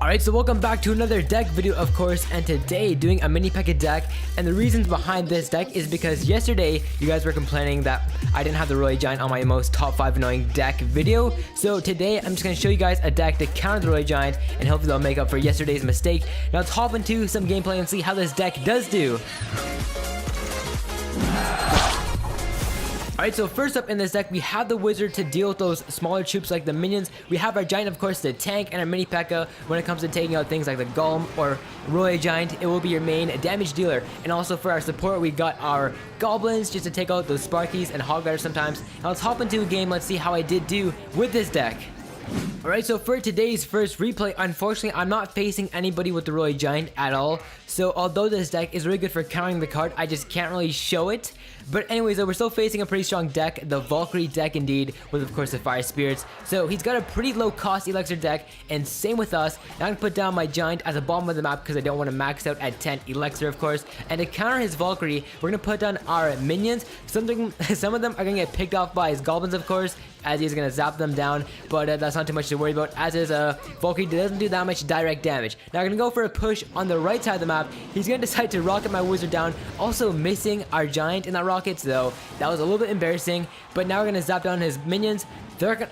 Alright, so welcome back to another deck video, of course, and today doing a mini Pekka deck. And the reasons behind this deck is because yesterday you guys were complaining that I didn't have the Royale Giant on my most top 5 annoying deck video. So today I'm just going to show you guys a deck to counter the Royale Giant, and hopefully they'll make up for yesterday's mistake. Now let's hop into some gameplay and see how this deck does do. Alright, so first up in this deck, we have the Wizard to deal with those smaller troops like the minions. We have our Giant, of course, to tank, and our mini Pekka when it comes to taking out things like the Golem or Royale Giant. It will be your main damage dealer. And also for our support, we got our Goblins just to take out those Sparkies and Hog Riders sometimes. Now let's hop into a game. Let's see how I did do with this deck. Alright, so for today's first replay, unfortunately, I'm not facing anybody with the Royale Giant at all. So although this deck is really good for countering the card, I just can't really show it. But anyways, we're still facing a pretty strong deck, the Valkyrie deck indeed, with of course the Fire Spirits. So he's got a pretty low cost Elixir deck, and same with us. Now I'm going to put down my Giant as a bottom of the map because I don't want to max out at 10 Elixir, of course. And to counter his Valkyrie, we're going to put down our minions. Some of them are going to get picked off by his Goblins, of course, as he's going to zap them down. But that's not too much to worry about, as his Valkyrie doesn't do that much direct damage. Now I'm going to go for a push on the right side of the map. He's going to decide to rocket my Wizard down, also missing our Giant in that rocket, so that was a little bit embarrassing. But now we're going to zap down his minions. They're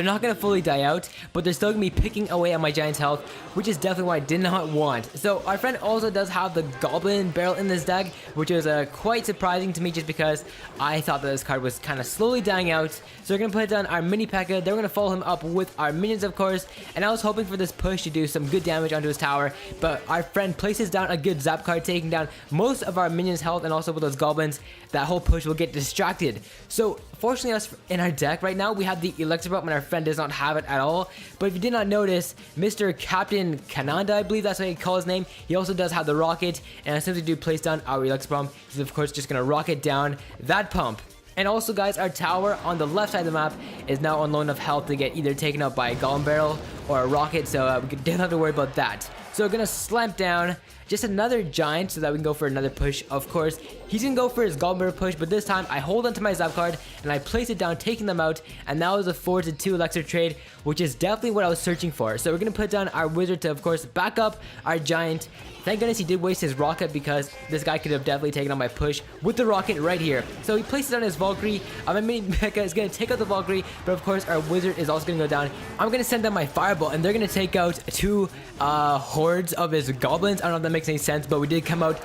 not going to fully die out, but they're still going to be picking away on my Giant's health, which is definitely what I did not want. So our friend also does have the Goblin barrel in this deck, which is quite surprising to me just because I thought that this card was kind of slowly dying out. So we're going to put down our mini Pekka. Then we're going to follow him up with our minions, of course. And I was hoping for this push to do some good damage onto his tower, but our friend places down a good zap card, taking down most of our minions' health, and also with those Goblins, that whole push will get distracted. So fortunately, us in our deck right now, we have the Elixir Bomb, and our friend does not have it at all. But if you did not notice, Mr. Captain Kananda, I believe that's what he calls his name, he also does have the rocket, and as soon as we do place down our Elixir Bomb, he's of course just going to rocket down that pump. And also, guys, our tower on the left side of the map is now on low enough health to get either taken out by a Golem barrel or a rocket, so we don't have to worry about that. So we're going to slam down just another Giant so that we can go for another push. Of course, he's going to go for his Golem barrel push, but this time I hold onto my zap card and I place it down, taking them out, and that was a 4-2 Elixir trade, which is definitely what I was searching for. So we're going to put down our Wizard to, of course, back up our Giant. Thank goodness he did waste his rocket, because this guy could have definitely taken on my push with the rocket right here. So he places down his Valkyrie. My mini Pekka is going to take out the Valkyrie, but of course our Wizard is also going to go down. I'm going to send down my Fireball, and they're going to take out 2 hordes of his Goblins. I don't know if that makes any sense, but we did come out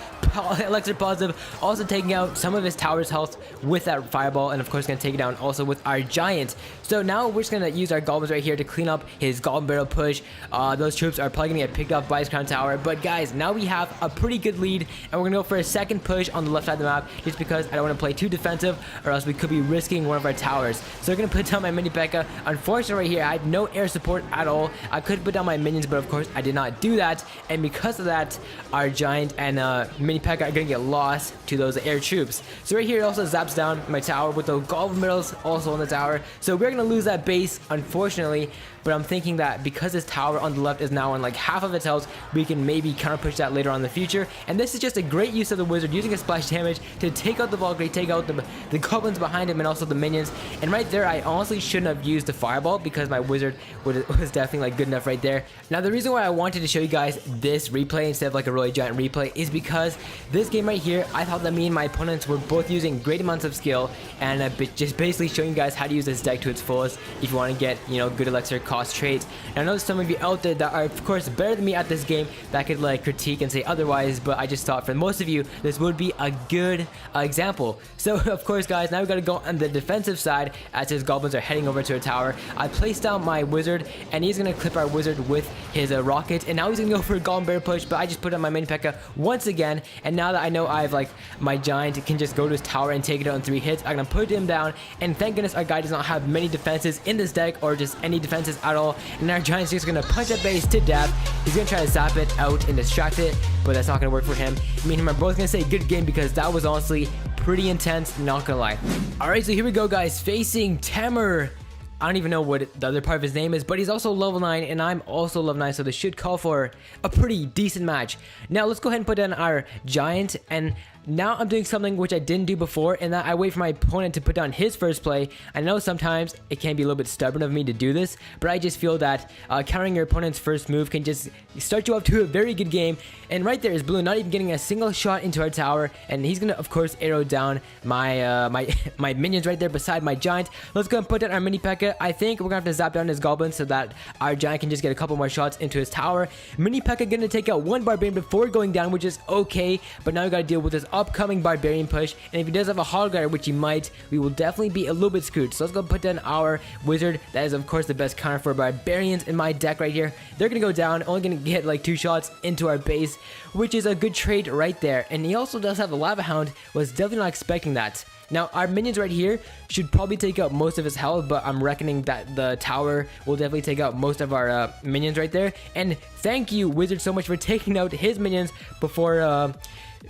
Elixir positive, also taking out some of his tower's health with that Fireball, and of course going to take it down also with our Giant. So now we're just going to use our Goblins right here to clean up his Golem barrel push. Those troops are probably going to get picked off by his Crown Tower, but guys, now we have a pretty good lead, and we're going to go for a second push on the left side of the map, just because I don't want to play too defensive, or else we could be risking one of our towers. So we're going to put down my mini Pekka. Unfortunately, right here, I had no air support at all. I could put down my minions, but of course, I did not do that, and because of that, our Giant and mini Pekka are going to get lost to those air troops. So right here, it also zaps down my tower with the Goblin barrels also on the tower. So we're going to lose that base, unfortunately, but I'm thinking that because this tower on the left is now on like half of its health, we can maybe counter push that later on in the future. And this is just a great use of the Wizard using a splash damage to take out the Valkyrie, take out the Goblins behind him, and also the minions. And right there, I honestly shouldn't have used the Fireball, because my Wizard was definitely like good enough right there. Now the reason why I wanted to show you guys this replay instead of like a Royale Giant replay is because this game right here, I thought that me and my opponents were both using great amounts of skill, and just basically showing you guys how to use this deck to its fullest if you want to get, you know, good Elixir cost trades. And I know there's some of you out there that are of course better than me at this game that could like critique and say otherwise, but I just thought for most of you this would be a good example. So of course, guys, now we got to go on the defensive side as his Goblins are heading over to a tower. I placed down my Wizard, and he's going to clip our Wizard with his rocket, and now he's going to go for a Golem barrel push, but I just put on my mini Pekka once again. And now that I know I've like my Giant can just go to his tower and take it out in 3 hits, I'm going to put him down. And thank goodness our guy does not have many defenses in this deck, or just any defenses at all. And our Giant's just going to punch that base to death. He's going to try to zap it out and distract it, but that's not going to work for him. Me and him are both going to say good game, because that was honestly pretty intense, not going to lie. Alright, so here we go, guys, facing Tamer. I don't even know what the other part of his name is, but he's also level 9, and I'm also level 9, so this should call for a pretty decent match. Now, let's go ahead and put in our Giant, and Now I'm doing something which I didn't do before, in that I wait for my opponent to put down his first play. I know sometimes it can be a little bit stubborn of me to do this, but I just feel that countering your opponent's first move can just start you off to a very good game. And right there is Blue not even getting a single shot into our tower, and he's gonna of course arrow down my my minions right there beside my giant. Let's go and put down our mini Pekka. I think we're gonna have to zap down his goblins so that our giant can just get a couple more shots into his tower. Mini Pekka gonna take out one barbarian before going down, which is okay, but now we gotta deal with this upcoming barbarian push, and if he does have a hog rider, which he might, we will definitely be a little bit screwed. So let's go put down our wizard. That is of course the best counter for barbarians in my deck right here. They're gonna go down, only gonna get like 2 shots into our base, which is a good trade right there. And he also does have the lava hound, was definitely not expecting that. Now our minions right here should probably take out most of his health, but I'm reckoning that the tower will definitely take out most of our minions right there. And thank you, wizard, so much for taking out his minions before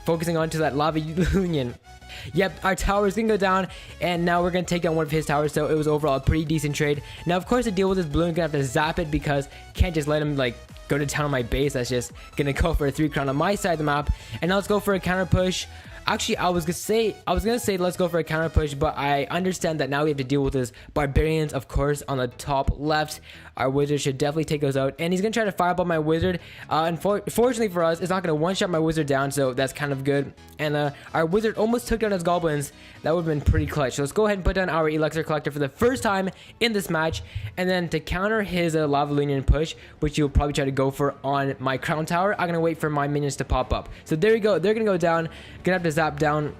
focusing on to that lava union. Yep, our tower is gonna go down, and now we're gonna take down one of his towers, so it was overall a pretty decent trade. Now of course to deal with this blue, I'm gonna have to zap it, because can't just let him like go to town on my base. That's just gonna go for a 3 crown on my side of the map. And now let's go for a counter push. Actually, I was gonna say let's go for a counter push, but I understand that now we have to deal with his barbarians, of course, on the top left. Our wizard should definitely take those out, and he's gonna try to fireball my wizard. Unfortunately for us, it's not gonna one-shot my wizard down, so that's kind of good. And our wizard almost took down his goblins. That would have been pretty clutch. So let's go ahead and put down our elixir collector for the first time in this match, and then to counter his lava union push, which he'll probably try to go for on my crown tower, I'm gonna wait for my minions to pop up. So there we go. They're gonna go down. Gonna have to zap down.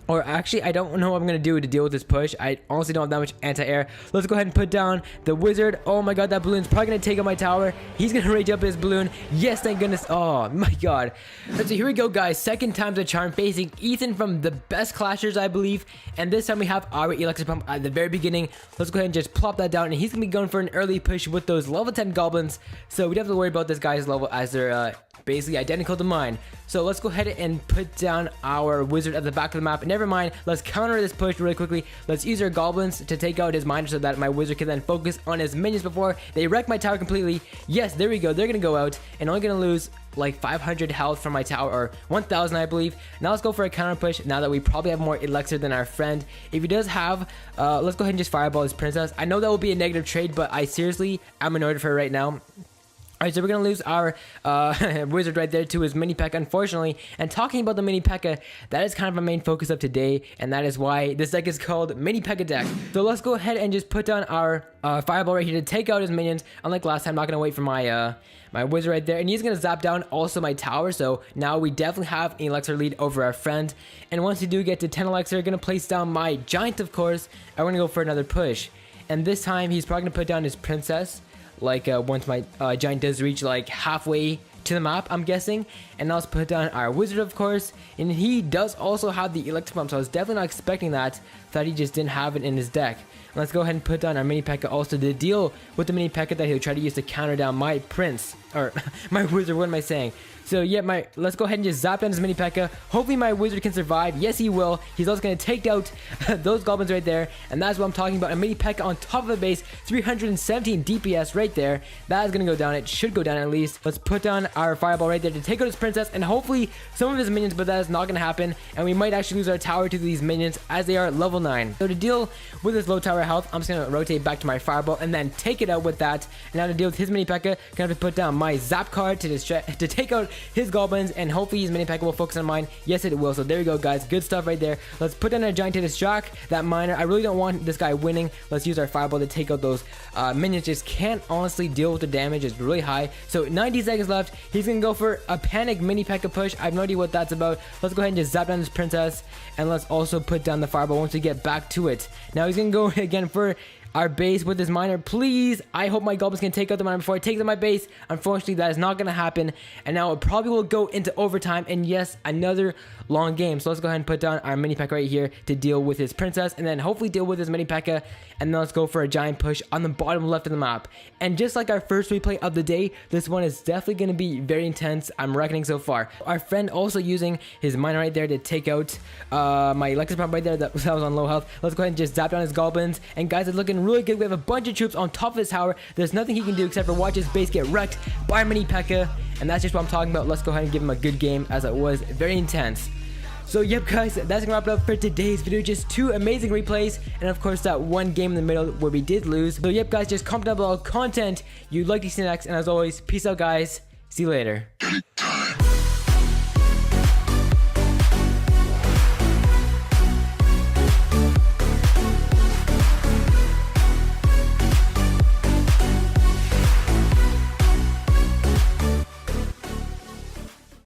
Or actually, I don't know what I'm going to do to deal with this push. I honestly don't have that much anti-air. Let's go ahead and put down the wizard. Oh my god, that balloon's probably going to take out my tower. He's going to rage up his balloon. Yes, thank goodness. Oh my god. So here we go, guys. Second time's a charm, facing Ethan from the best clashers, I believe. And this time we have our elixir pump at the very beginning. Let's go ahead and just plop that down. And he's going to be going for an early push with those level 10 goblins. So we don't have to worry about this guy's level, as they're basically identical to mine. So let's go ahead and put down our wizard at the back of the map. Never mind, let's counter this push really quickly. Let's use our goblins to take out his miner so that my wizard can then focus on his minions before they wreck my tower completely. Yes, there we go. They're gonna go out and only gonna lose like 500 health from my tower, or 1000 I believe. Now let's go for a counter push, now that we probably have more elixir than our friend. If he does have let's go ahead and just fireball his princess. I know that will be a negative trade, but I seriously am annoyed for her right now. Alright, so we're going to lose our wizard right there to his mini Pekka, unfortunately. And talking about the mini Pekka, that is kind of my main focus of today, and that is why this deck is called Mini Pekka deck. So let's go ahead and just put down our fireball right here to take out his minions. Unlike last time, I'm not going to wait for my my wizard right there, and he's going to zap down also my tower. So now we definitely have an elixir lead over our friend. And once we do get to 10 elixir, going to place down my giant, of course. I'm going to go for another push. And this time, he's probably going to put down his princess. Like once my giant does reach like halfway to the map, I'm guessing. And now let's put down our wizard, of course, and he does also have the elixir pump, so I was definitely not expecting that. Thought he just didn't have it in his deck. And let's go ahead and put down our mini Pekka also to deal with the mini Pekka that he'll try to use to counter down my prince, or my wizard. What am I saying? So yeah, let's go ahead and just zap down his mini Pekka. Hopefully my wizard can survive. Yes, he will. He's also going to take out those goblins right there. And that's what I'm talking about. A mini Pekka on top of the base. 317 DPS right there. That is going to go down. It should go down at least. Let's put down our fireball right there to take out his princess. And hopefully some of his minions, but that is not going to happen. And we might actually lose our tower to these minions as they are level 9. So to deal with this low tower health, I'm just going to rotate back to my fireball and then take it out with that. And now to deal with his mini Pekka, going to have to put down my zap card to take out his goblins, and hopefully his mini Pekka will focus on mine. Yes, it will. So there you go, guys. Good stuff right there. Let's put down a giant to distract that miner. I really don't want this guy winning. Let's use our fireball to take out those minions. Just can't honestly deal with the damage. It's really high. So 90 seconds left. He's gonna go for a panic mini Pekka push. I have no idea what that's about. Let's go ahead and just zap down this princess, and let's also put down the fireball once we get back to it. Now he's gonna go again for our base with this miner. Please, I hope my goblins can take out the miner before I take out my base. Unfortunately, that is not going to happen. And now it probably will go into overtime. And yes, another long game. So let's go ahead and put down our mini Pekka right here to deal with his princess. And then hopefully deal with his mini Pekka. And then let's go for a giant push on the bottom left of the map. And just like our first replay of the day, this one is definitely going to be very intense, I'm reckoning so far. Our friend also using his miner right there to take out my elixir pump right there that was on low health. Let's go ahead and just zap down his goblins. And guys, it's looking really good. We have a bunch of troops on top of his tower. There's nothing he can do except for watch his base get wrecked by mini Pekka. And that's just what I'm talking about. Let's go ahead and give him a good game, as it was very intense. So yep guys, that's gonna wrap it up for today's video. Just 2 amazing replays, and of course that 1 game in the middle where we did lose. So yep guys, just comment down below content you'd like to see next, and as always, peace out guys, see you later.